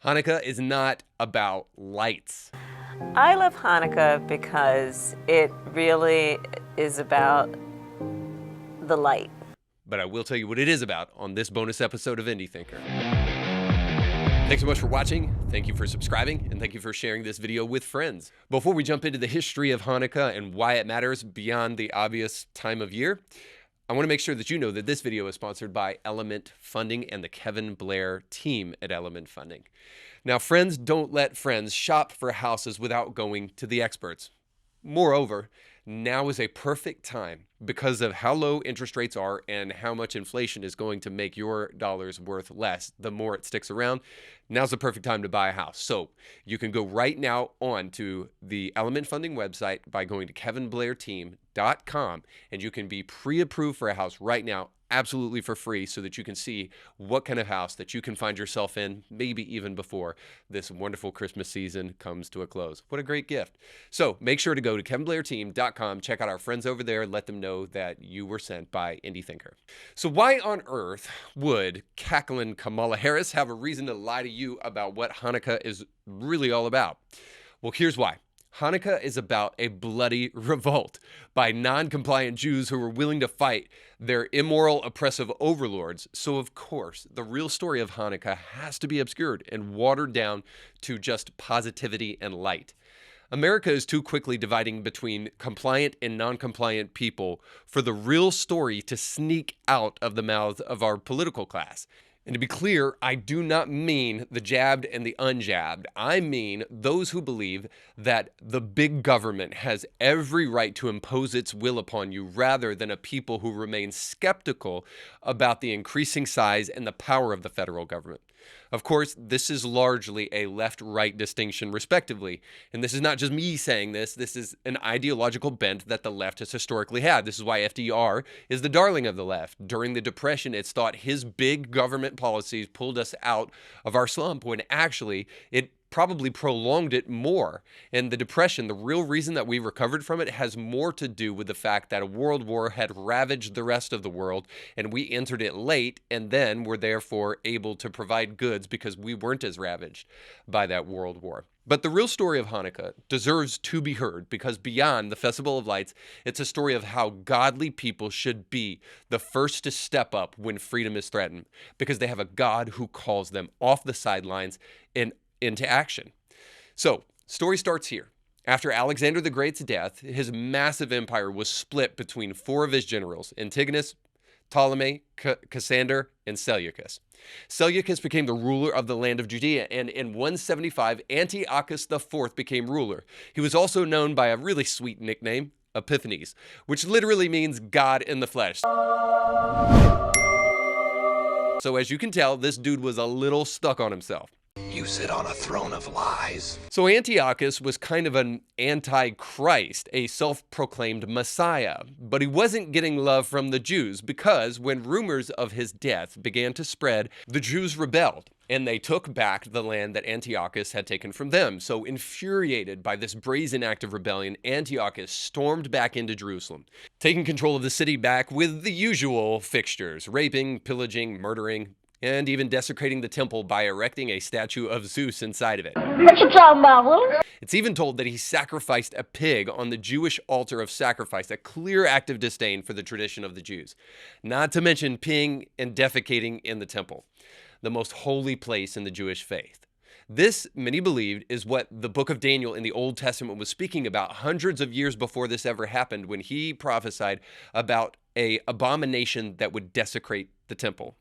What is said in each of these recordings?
Hanukkah is not about lights. I love Hanukkah because it really is about the light. But I will tell you what it is about on this bonus episode of Indie Thinker. Thanks so much for watching, thank you for subscribing, and thank you for sharing this video with friends. Before we jump into the history of Hanukkah and why it matters beyond the obvious time of year, I want to make sure that you know that this video is sponsored by Element Funding and the Kevin Blair team at Element Funding. Now, friends don't let friends shop for houses without going to the experts. Moreover, now is a perfect time because of how low interest rates are and how much inflation is going to make your dollars worth less the more it sticks around. Now's the perfect time to buy a house. So you can go right now on to the Element Funding website by going to kevinblairteam.com and you can be pre-approved for a house right now, absolutely for free, so that you can see what kind of house that you can find yourself in, maybe even before this wonderful Christmas season comes to a close. What a great gift. So make sure to go to kevinblairteam.com, check out our friends over there, let them know that you were sent by Indie Thinker. So why on earth would cackling Kamala Harris have a reason to lie to you about what Hanukkah is really all about? Well, here's why. Hanukkah is about a bloody revolt by non-compliant Jews who were willing to fight their immoral, oppressive overlords. So, of course, the real story of Hanukkah has to be obscured and watered down to just positivity and light. America is too quickly dividing between compliant and non-compliant people for the real story to sneak out of the mouths of our political class. And to be clear, I do not mean the jabbed and the unjabbed. I mean those who believe that the big government has every right to impose its will upon you rather than a people who remain skeptical about the increasing size and the power of the federal government. Of course, this is largely a left-right distinction, respectively. And this is not just me saying this. This is an ideological bent that the left has historically had. This is why FDR is the darling of the left. During the Depression, it's thought his big government policies pulled us out of our slump, when actually it probably prolonged it more. And the Depression, the real reason that we recovered from it, has more to do with the fact that a world war had ravaged the rest of the world, and we entered it late, and then were therefore able to provide goods because we weren't as ravaged by that world war. But the real story of Hanukkah deserves to be heard because beyond the Festival of Lights, it's a story of how godly people should be the first to step up when freedom is threatened, because they have a God who calls them off the sidelines and into action. So, story starts here. After Alexander the Great's death, his massive empire was split between four of his generals: Antigonus, Ptolemy, Cassander, and Seleucus. Seleucus became the ruler of the land of Judea, and in 175, Antiochus IV became ruler. He was also known by a really sweet nickname, Epiphanes, which literally means God in the flesh. So as you can tell, this dude was a little stuck on himself. You sit on a throne of lies. So Antiochus was kind of an anti-Christ, a self-proclaimed Messiah, but he wasn't getting love from the Jews because when rumors of his death began to spread, the Jews rebelled and they took back the land that Antiochus had taken from them. So infuriated by this brazen act of rebellion, Antiochus stormed back into Jerusalem, taking control of the city back with the usual fixtures: raping, pillaging, murdering, and even desecrating the temple by erecting a statue of Zeus inside of it. What you talking about, Willie? It's even told that he sacrificed a pig on the Jewish altar of sacrifice, a clear act of disdain for the tradition of the Jews. Not to mention peeing and defecating in the temple, the most holy place in the Jewish faith. This, many believed, is what the book of Daniel in the Old Testament was speaking about hundreds of years before this ever happened, when he prophesied about an abomination that would desecrate the temple.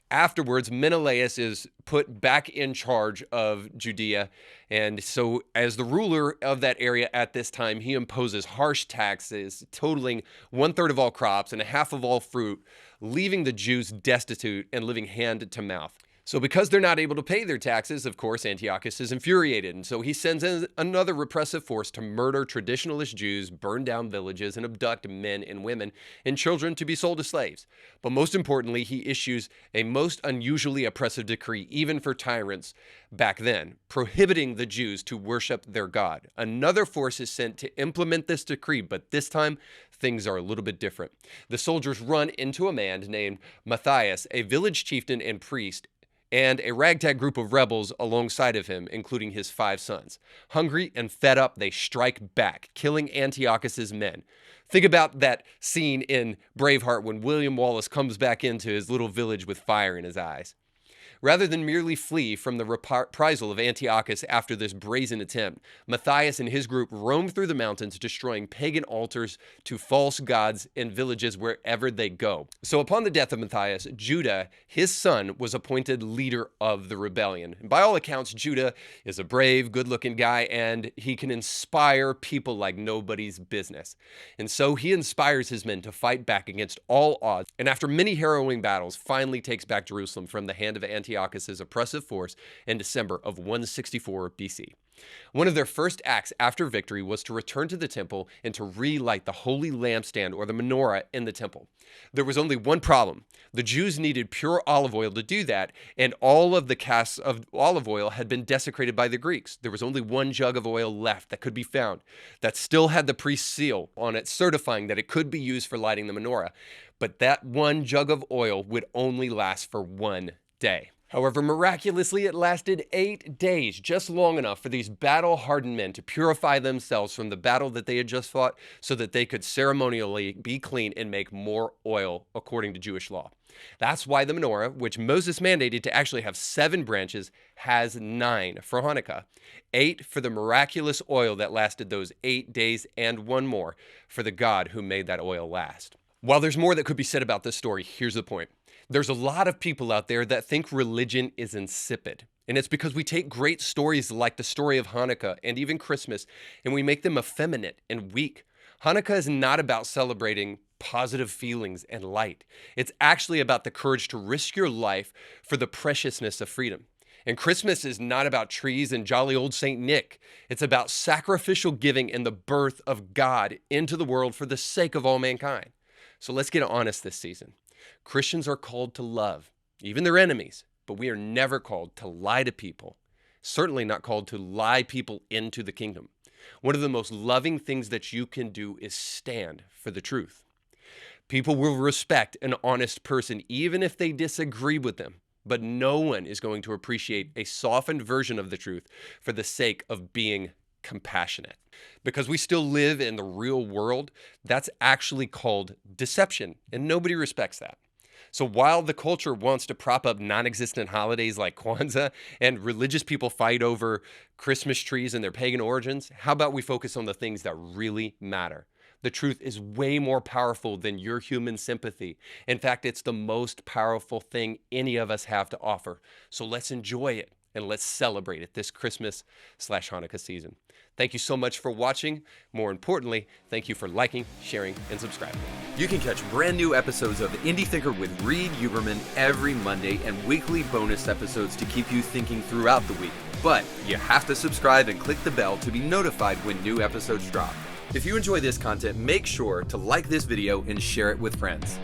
Afterwards, Menelaus is put back in charge of Judea, and so as the ruler of that area at this time, he imposes harsh taxes totaling 1/3 of all crops and a half of all fruit, leaving the Jews destitute and living hand to mouth. So because they're not able to pay their taxes, of course, Antiochus is infuriated. And so he sends in another repressive force to murder traditionalist Jews, burn down villages, and abduct men and women and children to be sold as slaves. But most importantly, he issues a most unusually oppressive decree, even for tyrants back then, prohibiting the Jews to worship their God. Another force is sent to implement this decree, but this time things are a little bit different. The soldiers run into a man named Matthias, a village chieftain and priest, and a ragtag group of rebels alongside of him, including his 5 sons. Hungry and fed up, they strike back, killing Antiochus's men. Think about that scene in Braveheart when William Wallace comes back into his little village with fire in his eyes. Rather than merely flee from the reprisal of Antiochus after this brazen attempt, Matthias and his group roam through the mountains, destroying pagan altars to false gods in villages wherever they go. So upon the death of Matthias, Judah, his son, was appointed leader of the rebellion. And by all accounts, Judah is a brave, good-looking guy, and he can inspire people like nobody's business. And so he inspires his men to fight back against all odds, and after many harrowing battles, finally takes back Jerusalem from the hand of Antiochus's oppressive force in December of 164 BC. One of their first acts after victory was to return to the temple and to relight the holy lampstand, or the menorah, in the temple. There was only one problem. The Jews needed pure olive oil to do that, and all of the casks of olive oil had been desecrated by the Greeks. There was only one jug of oil left that could be found that still had the priest's seal on it, certifying that it could be used for lighting the menorah. But that one jug of oil would only last for 1 day. However, miraculously, it lasted 8 days, just long enough for these battle-hardened men to purify themselves from the battle that they had just fought so that they could ceremonially be clean and make more oil according to Jewish law. That's why the menorah, which Moses mandated to actually have 7 branches, has 9 for Hanukkah. 8 for the miraculous oil that lasted those 8 days, and 1 more for the God who made that oil last. While there's more that could be said about this story, here's the point. There's a lot of people out there that think religion is insipid. And it's because we take great stories like the story of Hanukkah and even Christmas, and we make them effeminate and weak. Hanukkah is not about celebrating positive feelings and light. It's actually about the courage to risk your life for the preciousness of freedom. And Christmas is not about trees and jolly old Saint Nick. It's about sacrificial giving and the birth of God into the world for the sake of all mankind. So let's get honest this season. Christians are called to love, even their enemies, but we are never called to lie to people, certainly not called to lie people into the kingdom. One of the most loving things that you can do is stand for the truth. People will respect an honest person even if they disagree with them, but no one is going to appreciate a softened version of the truth for the sake of being compassionate. Because we still live in the real world, that's actually called deception, and nobody respects that. So while the culture wants to prop up non-existent holidays like Kwanzaa, and religious people fight over Christmas trees and their pagan origins, how about we focus on the things that really matter? The truth is way more powerful than your human sympathy. In fact, it's the most powerful thing any of us have to offer. So let's enjoy it and let's celebrate it this Christmas/Hanukkah season. Thank you so much for watching. More importantly, thank you for liking, sharing, and subscribing. You can catch brand new episodes of Indie Thinker with Reed Huberman every Monday and weekly bonus episodes to keep you thinking throughout the week. But you have to subscribe and click the bell to be notified when new episodes drop. If you enjoy this content, make sure to like this video and share it with friends.